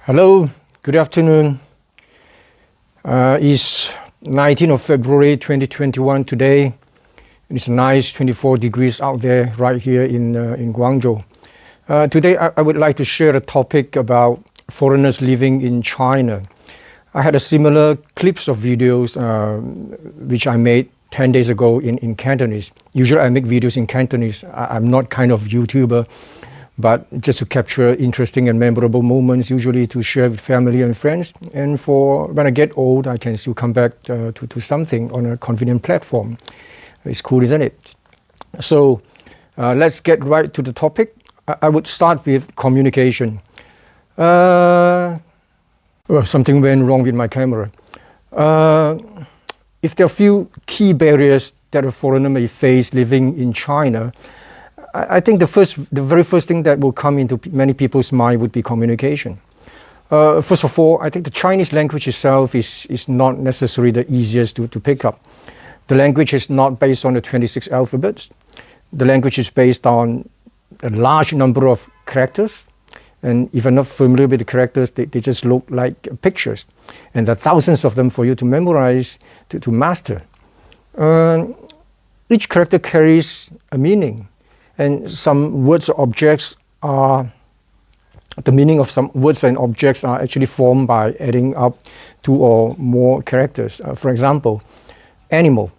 Hello, good afternoon. It's 19th of February 2021 today. It's nice 24 degrees out there right here in Guangzhou. Today I would like to share a topic about foreigners living in China. I had a similar clips of videos which I made 10 days ago in Cantonese. Usually I make videos in Cantonese. I'm not kind of YouTuber, but just to capture interesting and memorable moments, usually to share with family and friends. And for when I get old, I can still come back to something on a convenient platform. It's cool, isn't it? So let's get right to the topic. I would start with communication. Well, something went wrong with my camera. If there are a few key barriers that a foreigner may face living in China, I think the very first thing that will come into many people's mind would be communication. First of all, I think the Chinese language itself is not necessarily the easiest to pick up. The language is not based on the 26 alphabets. The language is based on a large number of characters. And if you're not familiar with the characters, they just look like pictures. And there are thousands of them for you to memorize, to master. Each character carries a meaning. And some words or objects are, the meaning of some words and objects are actually formed by adding up two or more characters. For example, animal.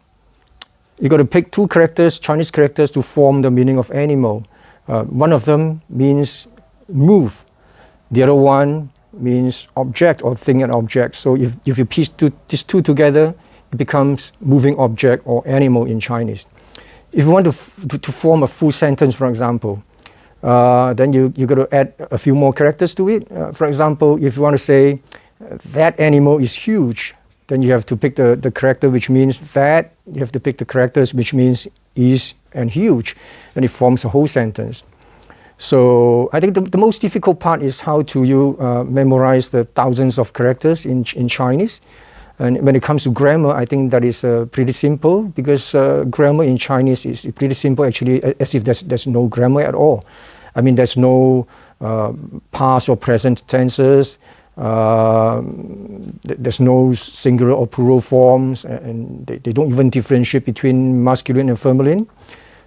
You got to pick two characters, Chinese characters, to form the meaning of animal. One of them means move. The other one means object or thing and object. So if you piece these two together, it becomes moving object or animal in Chinese. If you want to form a full sentence, for example, then you got to add a few more characters to it. For example, if you want to say that animal is huge, then you have to pick the character which means that. You have to pick the characters which means is and huge, and it forms a whole sentence. So I think the most difficult part is how to memorize the thousands of characters in Chinese. And when it comes to grammar, I think that is pretty simple, because grammar in Chinese is pretty simple, actually, as if there's no grammar at all. I mean, there's no past or present tenses, there's no singular or plural forms, and they don't even differentiate between masculine and feminine.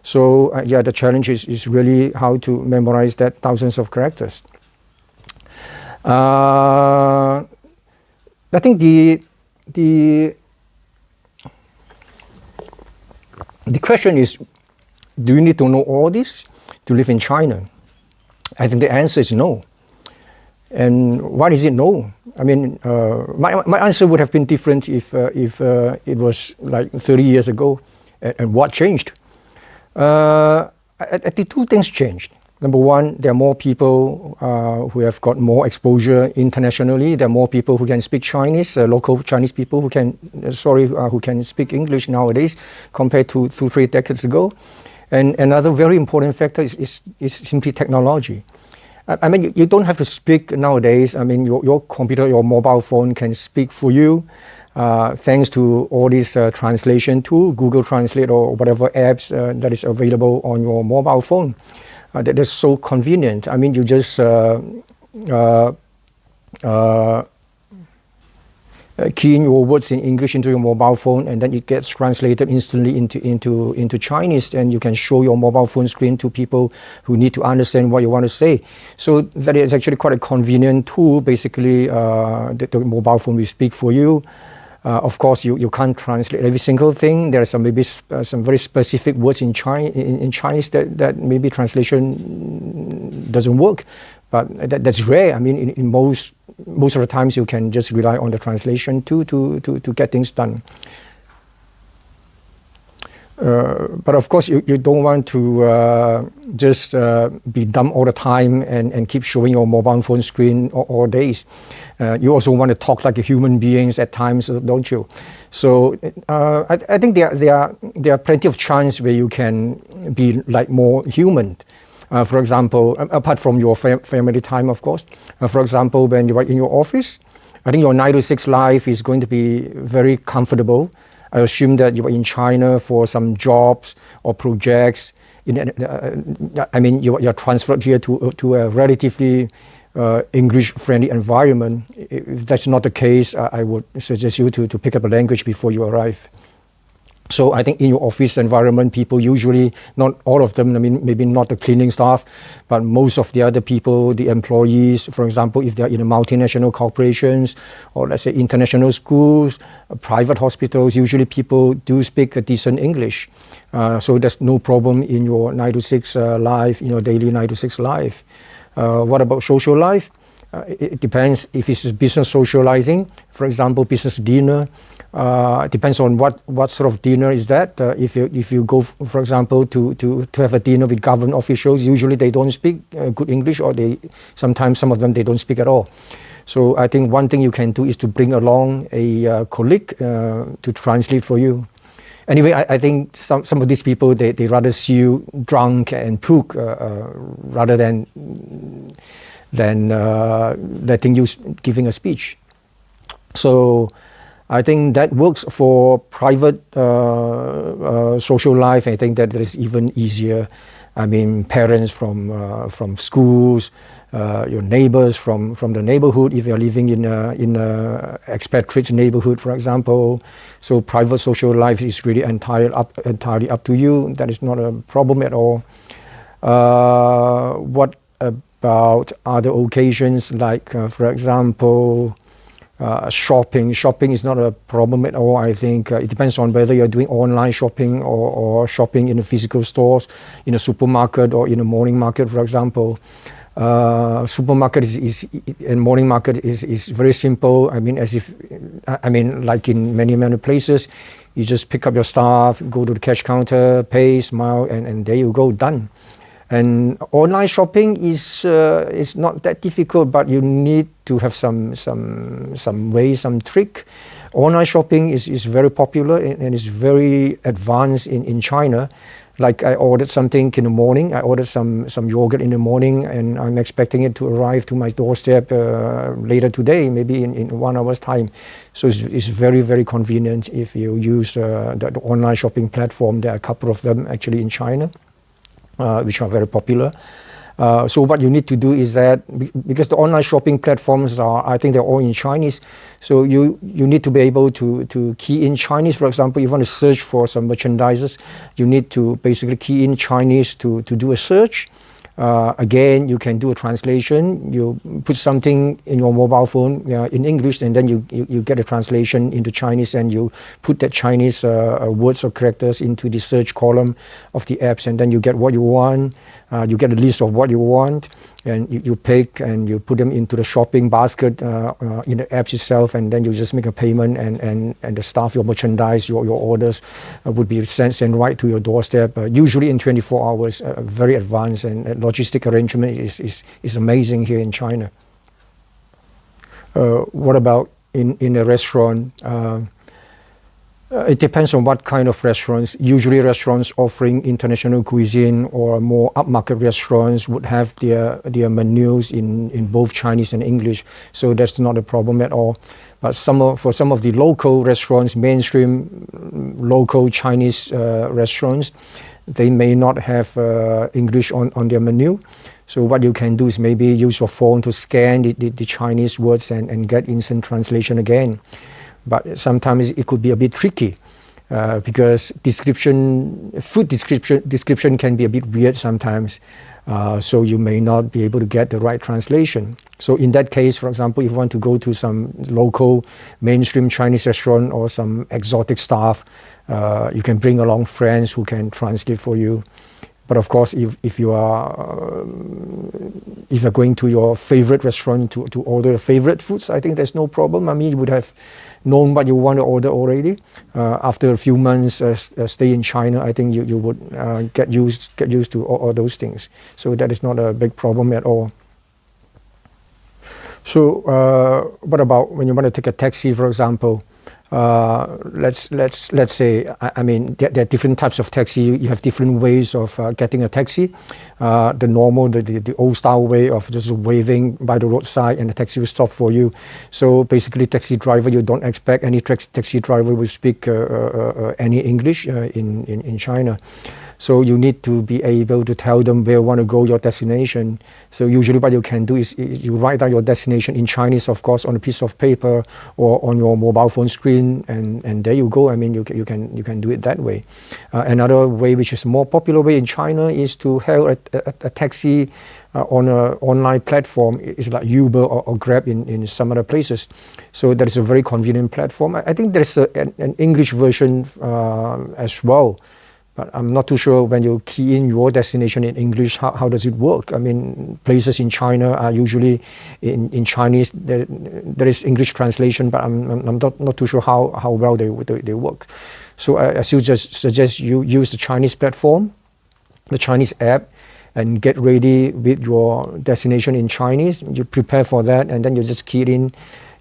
So yeah, the challenge is really how to memorize that thousands of characters. I think the question is, do you need to know all this to live in China? I think the answer is no. And why is it no? I mean, my answer would have been different if it was like 30 years ago. And what changed? I think two things changed. Number one, there are more people who have got more exposure internationally. There are more people who can speak Chinese, local Chinese people who can speak English nowadays compared to 2-3 decades ago. And another very important factor is simply technology. I mean, you don't have to speak nowadays. I mean, your computer, your mobile phone can speak for you. Thanks to all these translation tools, Google Translate or whatever apps that is available on your mobile phone. That is so convenient. I mean, you just key in your words in English into your mobile phone, and then it gets translated instantly into Chinese, and you can show your mobile phone screen to people who need to understand what you want to say. So that is actually quite a convenient tool. Basically, the mobile phone will speak for you. Of course, you can't translate every single thing. There are some very specific words in Chinese that maybe translation doesn't work, but that's rare. I mean, in most of the times you can just rely on the translation to get things done. But of course, you don't want to just be dumb all the time and keep showing your mobile phone screen all days. You also want to talk like a human beings at times, don't you? So I think there are plenty of chance where you can be like more human. For example, apart from your family time, of course. For example, when you are in your office, I think your 9 to 6 life is going to be very comfortable. I assume that you are in China for some jobs or projects. I mean, you're transferred here to a relatively English-friendly environment. If that's not the case, I would suggest you to pick up a language before you arrive. So I think in your office environment, people usually, not all of them, I mean, maybe not the cleaning staff, but most of the other people, the employees, for example, if they're in a multinational corporations, or let's say international schools, private hospitals, usually people do speak a decent English. So there's no problem in your 9 to 6 life, in your daily 9 to 6 life. What about social life? It depends if it's business socializing, for example, business dinner. It depends on what sort of dinner is that. If you go, for example, to have a dinner with government officials, usually they don't speak good English, or sometimes some of them they don't speak at all. So I think one thing you can do is to bring along a colleague to translate for you. Anyway, I think some of these people they rather see you drunk and puke rather than letting you giving a speech. So I think that works for private social life. I think that is even easier. I mean, parents from schools, your neighbors from the neighborhood, if you're living in a expatriate neighborhood, for example. So private social life is really entirely up to you. That is not a problem at all. What about other occasions, like for example, shopping is not a problem at all. I think it depends on whether you're doing online shopping or shopping in the physical stores, in a supermarket or in a morning market, for example. Supermarket and morning market is very simple. I mean, like in many places, you just pick up your stuff, go to the cash counter, pay, smile, and there you go, done. And online shopping is not that difficult, but you need to have some way, some trick. Online shopping is very popular and is very advanced in China. Like I ordered something in the morning. I ordered some yogurt in the morning, and I'm expecting it to arrive to my doorstep later today, maybe in 1 hour's time. So it's very, very convenient if you use the online shopping platform. There are a couple of them actually in China, which are very popular. So what you need to do is that, because the online shopping platforms I think they're all in Chinese, so you need to be able to key in Chinese. For example, you want to search for some merchandises, you need to basically key in Chinese to do a search. Again, you can do a translation. You put something in your mobile phone in English, and then you get a translation into Chinese, and you put that Chinese words or characters into the search column of the apps, and then you get what you want. You get a list of what you want, and you pick and you put them into the shopping basket in the apps itself, and then you just make a payment, and the stuff, your merchandise, your orders would be sent right to your doorstep, usually in 24 hours. Very advanced, and logistic arrangement is amazing here in China. What about in a restaurant? It depends on what kind of restaurants. Usually restaurants offering international cuisine or more upmarket restaurants would have their menus in both Chinese and English, so that's not a problem at all. But for some of the local restaurants, mainstream local Chinese restaurants, they may not have English on their menu. So what you can do is maybe use your phone to scan the Chinese words and get instant translation again. But sometimes it could be a bit tricky because food description can be a bit weird sometimes. So you may not be able to get the right translation. So in that case, for example, if you want to go to some local mainstream Chinese restaurant or some exotic stuff, you can bring along friends who can translate for you. But of course, if you're going to your favorite restaurant to order favorite foods, I think there's no problem. I mean, you would have known what you want to order already. After a few months stay in China, I think you would get used to all those things. So that is not a big problem at all. So what about when you want to take a taxi, for example? let's say, I mean, there are different types of taxi. You have different ways of getting a taxi. The normal, the old style way of just waving by the roadside and the taxi will stop for you. So basically, taxi driver, you don't expect any taxi driver will speak any English in China. So you need to be able to tell them where you want to go, your destination. So usually what you can do is you write down your destination in Chinese, of course, on a piece of paper or on your mobile phone screen, and there you go. I mean, you can do it that way. Another way, which is a more popular way in China, is to hail a taxi on an online platform. It's like Uber or Grab in some other places. So that is a very convenient platform. I think there's an English version as well. But I'm not too sure when you key in your destination in English, how does it work? I mean, places in China are usually in Chinese. There is English translation, but I'm not too sure how well they work. So I still just suggest you use the Chinese platform, the Chinese app, and get ready with your destination in Chinese. You prepare for that, and then you just key in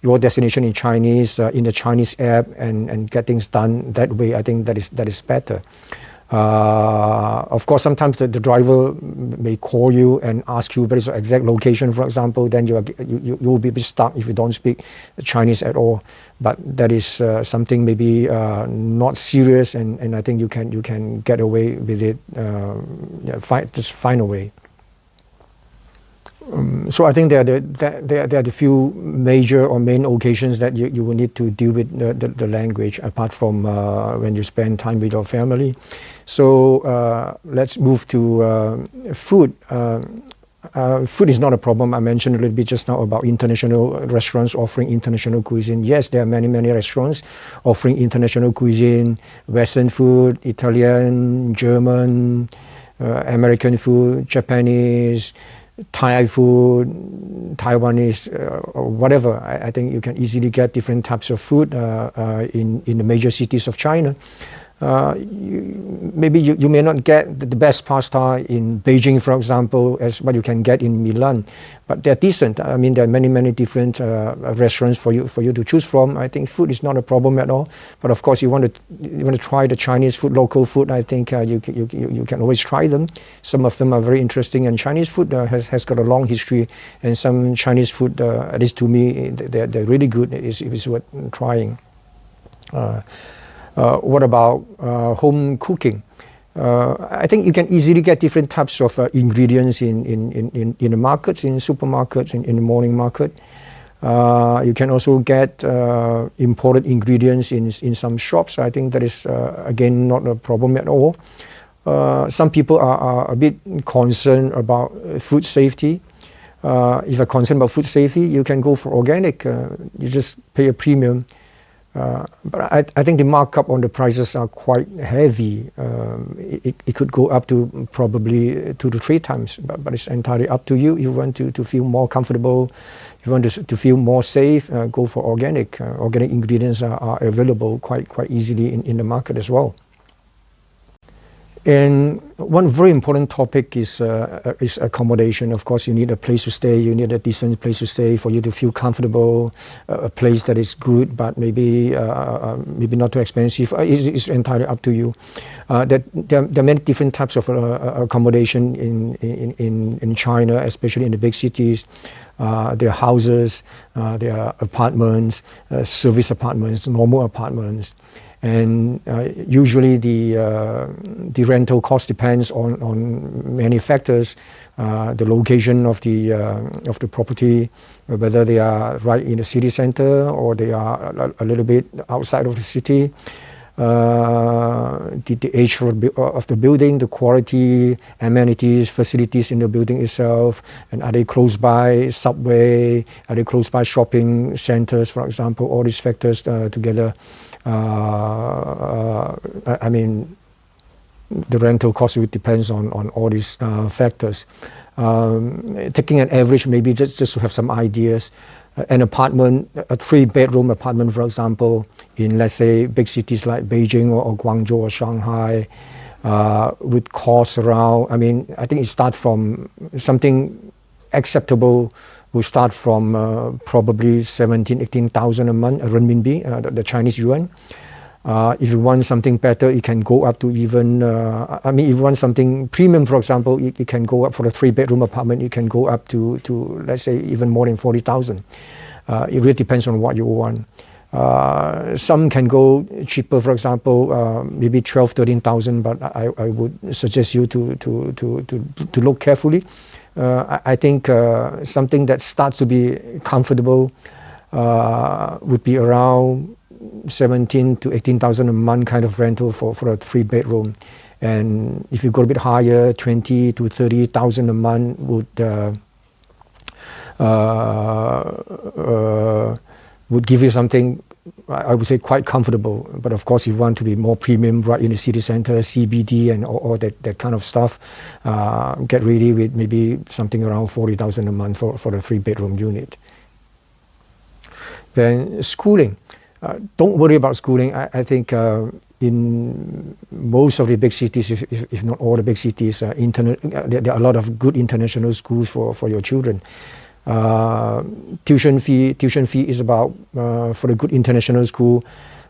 your destination in Chinese in the Chinese app and get things done that way. I think that is better. Of course, sometimes the driver may call you and ask you what is your exact location, for example. Then you will be a bit stuck if you don't speak Chinese at all. But that is something maybe not serious, and I think you can get away with it. Just find a way. So I think there are the few major or main occasions that you will need to deal with the language, apart from when you spend time with your family. So let's move to food. Food is not a problem. I mentioned a little bit just now about international restaurants offering international cuisine. Yes, there are many restaurants offering international cuisine, Western food, Italian, German, American food, Japanese, Thai food, Taiwanese, or whatever. I think you can easily get different types of food in the major cities of China. Maybe you may not get the best pasta in Beijing, for example, as what you can get in Milan, but they're decent. I mean, there are many different restaurants for you to choose from. I think food is not a problem at all. But of course, you want to try the Chinese food, local food. I think you can always try them. Some of them are very interesting, and Chinese food has got a long history. And some Chinese food, at least to me, they're really good. It's worth trying. What about home cooking? I think you can easily get different types of ingredients in the markets, in supermarkets, in the morning market. You can also get imported ingredients in some shops. I think that is, again, not a problem at all. Some people are a bit concerned about food safety. If you're concerned about food safety, you can go for organic. You just pay a premium. But I think the markup on the prices are quite heavy. It could go up to probably 2 to 3 times, but it's entirely up to you. You want to feel more comfortable, you want to feel more safe, go for organic. Organic ingredients are available quite easily in the market as well. And one very important topic is accommodation. Of course, you need a place to stay. You need a decent place to stay for you to feel comfortable. A place that is good, but maybe not too expensive. It's entirely up to you. There are many different types of accommodation in China, especially in the big cities. There are houses, there are apartments, service apartments, normal apartments. And usually the rental cost depends on many factors, the location of the property, whether they are right in the city center or they are a little bit outside of the city, the age of the building, the quality, amenities, facilities in the building itself, and are they close by subway, are they close by shopping centers, for example. All these factors together. I mean, the rental cost depends on all these factors. Taking an average, maybe just to have some ideas, an apartment, a 3-bedroom apartment, for example, in, let's say, big cities like Beijing or Guangzhou or Shanghai, would cost around, I think it starts from something acceptable will start from probably 18,000 a month, renminbi, the Chinese yuan. If you want something better, it can go up to even, if you want something premium, for example, it can go up for a 3-bedroom apartment, it can go up to let's say, even more than 40,000. It really depends on what you want. Some can go cheaper, for example, maybe 13,000, but I would suggest you to look carefully. I think something that starts to be comfortable would be around 17 to 18,000 a month kind of rental for a 3-bedroom. And if you go a bit higher, 20 to 30,000 a month would give you something, I would say, quite comfortable. But of course, if you want to be more premium, right in the city center, CBD and all that kind of stuff, get ready with maybe something around 40,000 a month for the 3-bedroom unit. Then schooling. Don't worry about schooling. I think in most of the big cities, if not all the big cities, there are a lot of good international schools for your children. Tuition fee is about, for a good international school,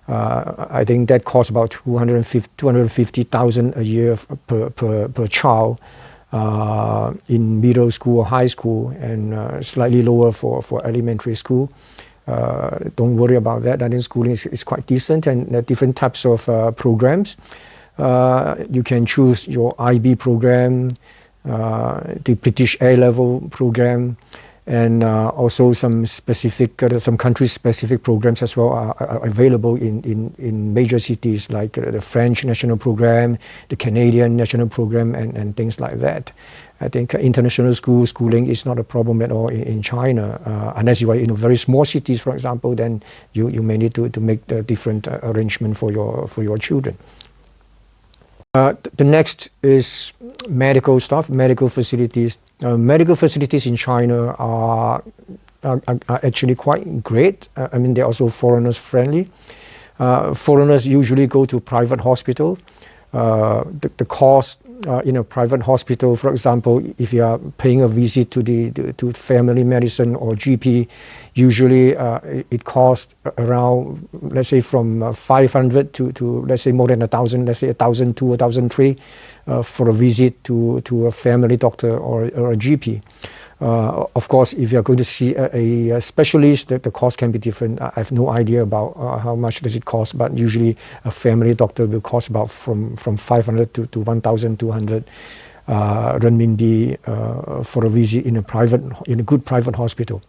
I think that costs about 250,000 a year per child in middle school or high school, and slightly lower for elementary school. Don't worry about that. I think schooling is quite decent, and there are different types of programs. You can choose your IB program, the British A-level program, and also some country-specific programs as well are available in major cities, like the French national program, the Canadian national program, and things like that. I think international schooling is not a problem at all in China, unless you are in very small cities, for example. Then you may need to make the different arrangement for your children. The next is medical stuff, medical facilities. Medical facilities in China are actually quite great. They're also foreigners friendly. Foreigners usually go to private hospital. The cost in a private hospital, for example, if you are paying a visit to family medicine or GP, usually it costs around, let's say, from 500 to let's say more than 1,000, let's say 1,002, 1,003 for a visit to a family doctor or a GP. Of course, if you are going to see a specialist, the cost can be different. I have no idea about how much does it cost, but usually a family doctor will cost about from 500 to 1,200 renminbi for a visit in a good private hospital.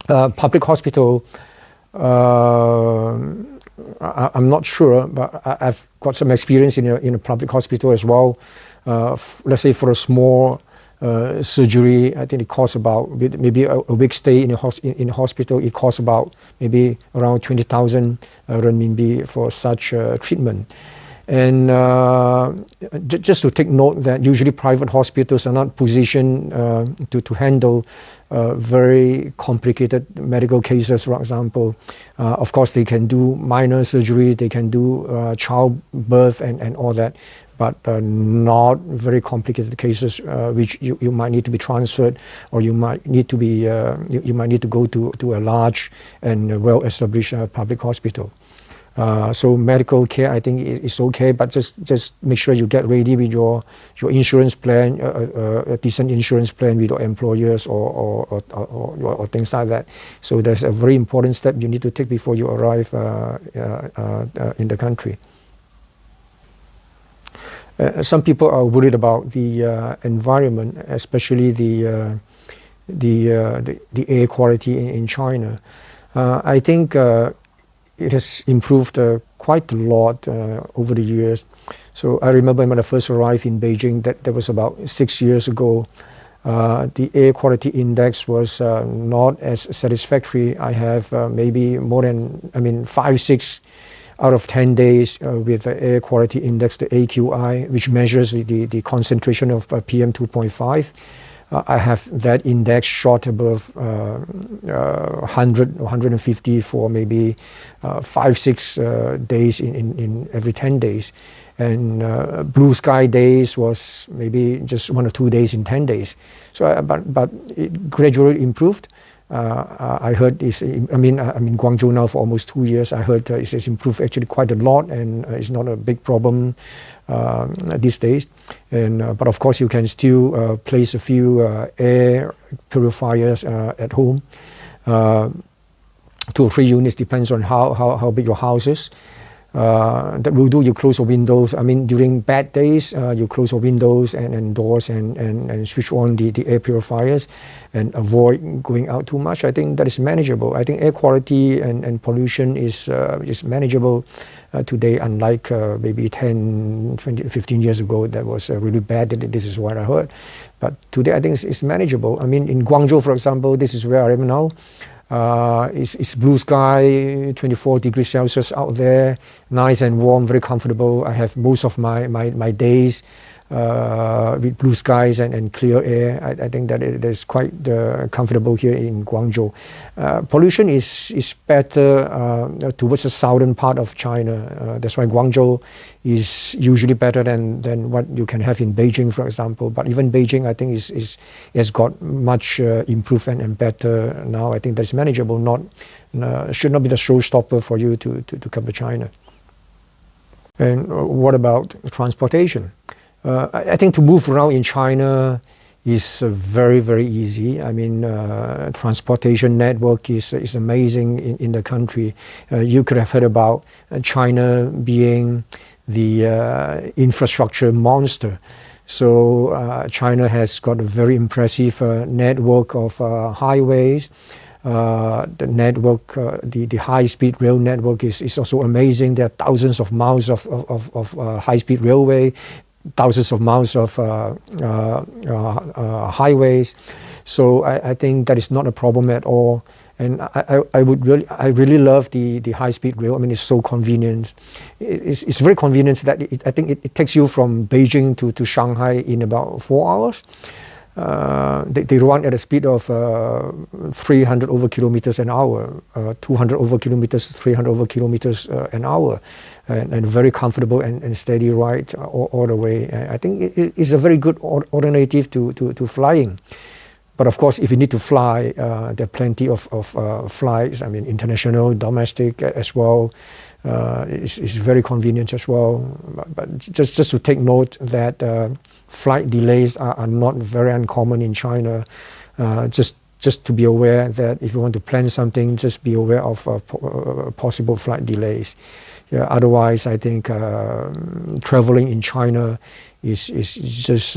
Public hospital, I'm not sure, but I've got some experience in a public hospital as well. Let's say for a small surgery, I think it costs about maybe a week stay in a hospital. It costs about maybe around 20,000 renminbi for such treatment. And just to take note that usually private hospitals are not positioned to handle very complicated medical cases, for example. Of course, they can do minor surgery, they can do childbirth and all that, but not very complicated cases which you might need to be transferred, or you might need to be you might need to go to a large and well-established public hospital. So medical care, I think, is okay, but just make sure you get ready with your insurance plan, a decent insurance plan with your employers or things like that. So there's a very important step you need to take before you arrive in the country. Some people are worried about the environment, especially the air quality in China. I think it has improved quite a lot over the years. So I remember when I first arrived in Beijing, that was about 6 years ago. The air quality index was not as satisfactory. I have maybe more than 5, 6 out of 10 days with the air quality index, the AQI, which measures the concentration of PM 2.5. I have that index shot above 100 or 150 for maybe 5, 6 days in every 10 days. and blue sky days was maybe just 1 or 2 days in 10 days. So, but it gradually improved. I heard I'm in Guangzhou now for almost 2 years. I heard it's improved actually quite a lot, and it's not a big problem these days. And but of course, you can still place a few air purifiers at home. 2 or 3 units, depends on how big your house is. That will do. You close the windows. I mean, during bad days, you close the windows and doors and switch on the air purifiers and avoid going out too much. I think that is manageable. I think air quality and pollution is manageable today, unlike maybe 10, 20, 15 years ago that was really bad. This is what I heard. But today I think it's manageable. I mean, in Guangzhou, for example, this is where I am now. It's blue sky, 24 degrees Celsius out there, nice and warm, very comfortable. I have most of my days with blue skies and clear air. I think that it is quite comfortable here in Guangzhou. Pollution is better towards the southern part of China. That's why Guangzhou is usually better than what you can have in Beijing, for example. But even Beijing, I think, has got much improved and better now. I think that's manageable. Should not be the showstopper for you to come to China. And what about transportation? I think to move around in China is very, very easy. I mean, transportation network is amazing in the country. You could have heard about China being the infrastructure monster. So China has got a very impressive network of highways. The network, the high-speed rail network is also amazing. There are thousands of miles of high-speed railway, thousands of miles of highways. So I think that is not a problem at all. And I really love the high-speed rail. I mean, it's so convenient. It's very convenient that I think it takes you from Beijing to Shanghai in about 4 hours. They run at a speed of 300 over kilometers an hour, 200 over kilometers, 300 over kilometers an hour, and very comfortable and steady ride all the way. I think it's a very good alternative to flying. But of course, if you need to fly, there are plenty of flights. I mean, international, domestic as well. It's very convenient as well. But just to take note that flight delays are not very uncommon in China. Just to be aware that if you want to plan something, just be aware of possible flight delays. Yeah, otherwise, I think traveling in China is just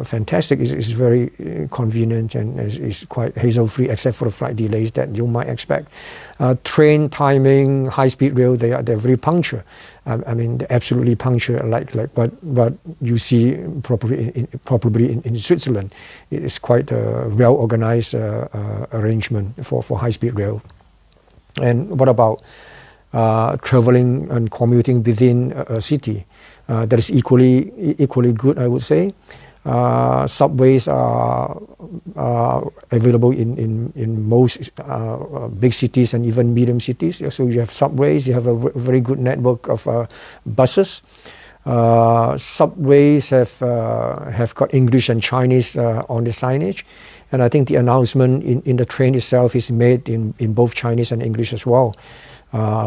fantastic. It's very convenient and is quite hassle-free, except for the flight delays that you might expect. Train timing, high-speed rail, they're very punctual. I mean, they're absolutely punctual, like what you see probably in Switzerland. It's quite a well-organized arrangement for high-speed rail. And what about traveling and commuting within a city? That is equally good, I would say. Subways are available in most big cities and even medium cities. So you have subways. You have a very good network of buses. Subways have got English and Chinese on the signage, and I think the announcement in the train itself is made in both Chinese and English as well.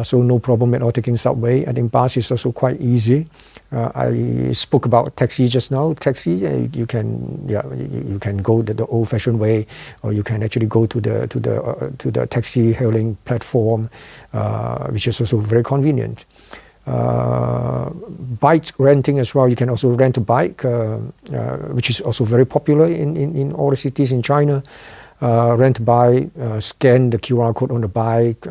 So no problem at all taking subway. I think bus is also quite easy. I spoke about taxi just now. Taxi, you can go the old-fashioned way, or you can actually go to the taxi hailing platform, which is also very convenient. Bike renting as well. You can also rent a bike, which is also very popular in all the cities in China. Rent a bike, scan the QR code on the bike,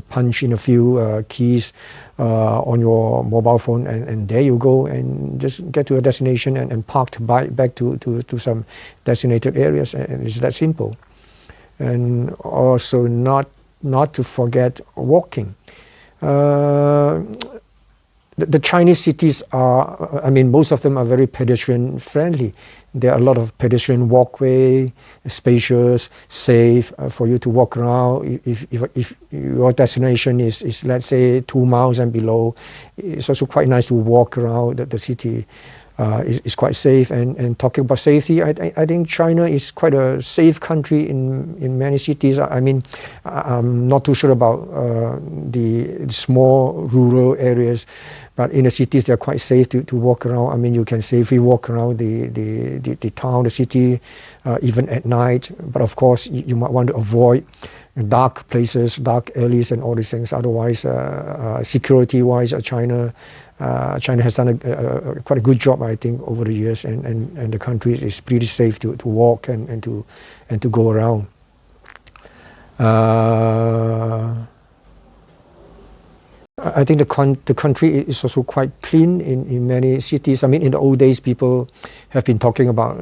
punch in a few keys on your mobile phone, and there you go, and just get to a destination and park the bike back to some designated areas, and it's that simple. And also not to forget walking. the Chinese cities are, I mean, most of them are very pedestrian friendly. There are a lot of pedestrian walkway, spacious, safe for you to walk around. If your destination is let's say 2 miles and below, it's also quite nice to walk around the city. Is quite safe. And talking about safety, I think China is quite a safe country in many cities. I mean, I'm not too sure about the small rural areas, but in the cities they're quite safe to walk around. I mean, you can safely walk around the town, the city, even at night. But of course, you might want to avoid dark places, dark alleys, and all these things. Otherwise, security-wise, China has done quite a good job, I think, over the years, and the country is pretty safe to walk and to go around. I think the country is also quite clean in many cities. I mean, in the old days, people have been talking about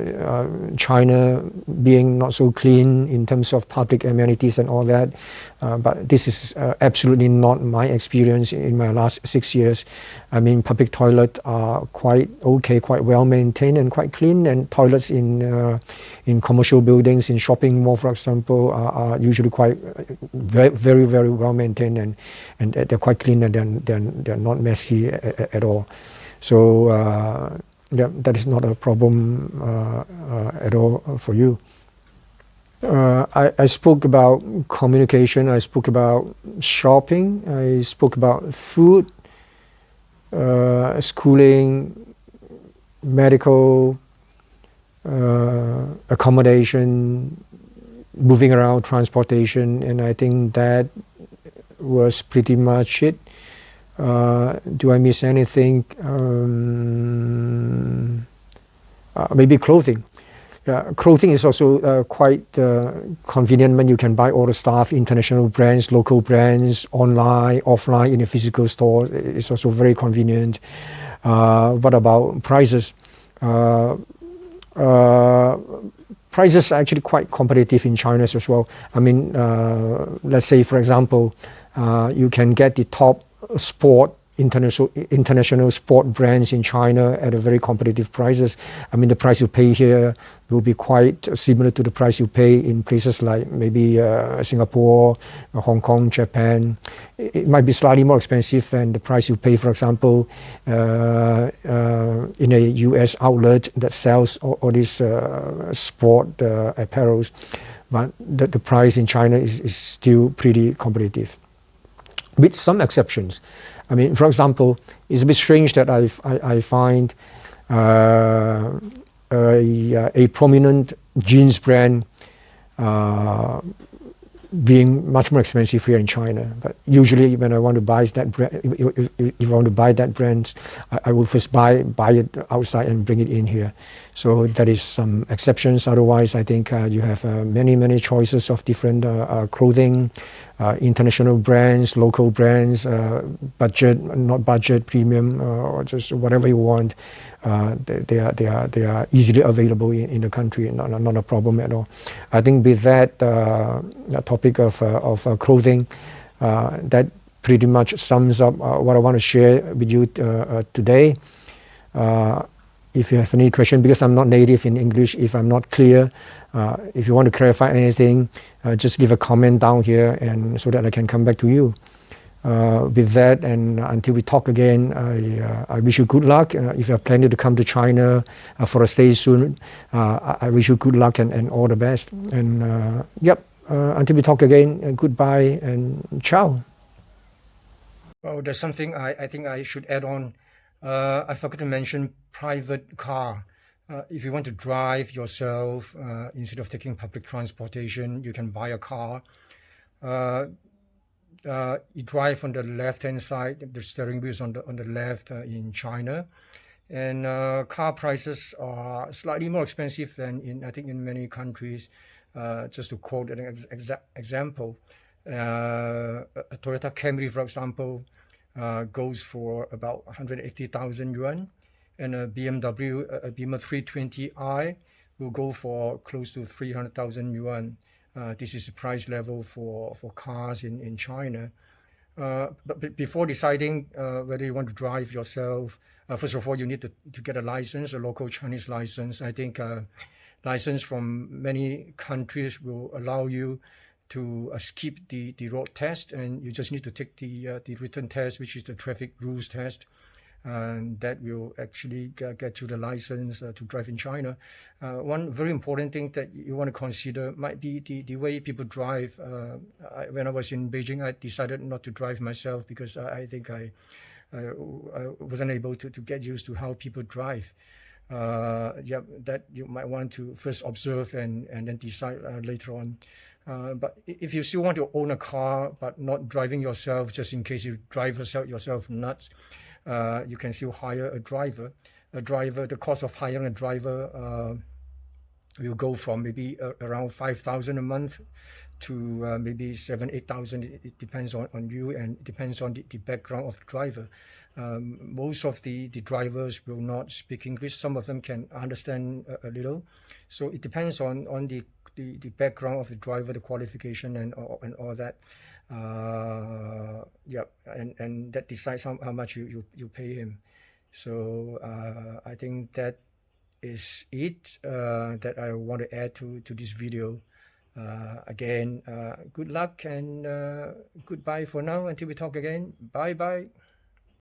China being not so clean in terms of public amenities and all that. But this is absolutely not my experience in my last 6 years. I mean, public toilets are quite okay, quite well maintained and quite clean. And toilets in commercial buildings, in shopping mall, for example, are usually quite very, very well maintained, and they're quite clean, and they're not messy at all. So yeah, that is not a problem at all for you. I spoke about communication, I spoke about shopping, I spoke about food, schooling, medical, accommodation, moving around, transportation, and I think that was pretty much it. Do I miss anything? Maybe clothing. Clothing is also quite convenient when you can buy all the stuff, international brands, local brands, online, offline, in a physical store. It's also very convenient. What about prices? Prices are actually quite competitive in China as well. I mean, let's say, for example, you can get the top international sport brands in China at a very competitive prices. I mean, the price you pay here will be quite similar to the price you pay in places like maybe Singapore, Hong Kong, Japan. It might be slightly more expensive than the price you pay, for example, in a US outlet that sells all these sport apparels. But the price in China is still pretty competitive, with some exceptions. I mean, for example, it's a bit strange that I find a prominent jeans brand being much more expensive here in China. But usually, when I want to buy that brand, if I want to buy that brand, I will first buy it outside and bring it in here. So that is some exceptions. Otherwise, I think you have many choices of different clothing, international brands, local brands, budget, not budget, premium, or just whatever you want. They are easily available in the country. Not a problem at all. I think with that topic of clothing, that pretty much sums up what I want to share with you today. If you have any question, because I'm not native in English, if I'm not clear, if you want to clarify anything, just leave a comment down here, and so that I can come back to you. With that, and until we talk again, I wish you good luck. If you're planning to come to China for a stay soon, I wish you good luck and all the best. And yep, until we talk again, goodbye and ciao. Oh, there's something I think I should add on. I forgot to mention private car. If you want to drive yourself, instead of taking public transportation, you can buy a car. You drive on the left-hand side. The steering wheel is on the left in China, and car prices are slightly more expensive than I think in many countries. Just to quote an example, a Toyota Camry, for example, goes for about 180,000 yuan, and a BMW, a Beamer 320i, will go for close to 300,000 yuan. This is the price level for cars in China. But before deciding whether you want to drive yourself, first of all, you need to get a license, a local Chinese license. I think license from many countries will allow you to skip the road test, and you just need to take the written test, which is the traffic rules test. And that will actually get you the license to drive in China. One very important thing that you want to consider might be the way people drive. When I was in Beijing, I decided not to drive myself because I think I wasn't able to get used to how people drive. That you might want to first observe and then decide later on. But if you still want to own a car but not driving yourself, just in case you drive yourself nuts, you can still hire a driver. The cost of hiring a driver will go from maybe around 5,000 a month to maybe 7,000-8,000. It depends on you, and it depends on the background of the driver. Most of the drivers will not speak English. Some of them can understand a little. So it depends on the background of the driver, the qualification and all that. And that decides how much you pay him. So I think that is it that I want to add to this video. Again, good luck and goodbye for now until we talk again. Bye bye.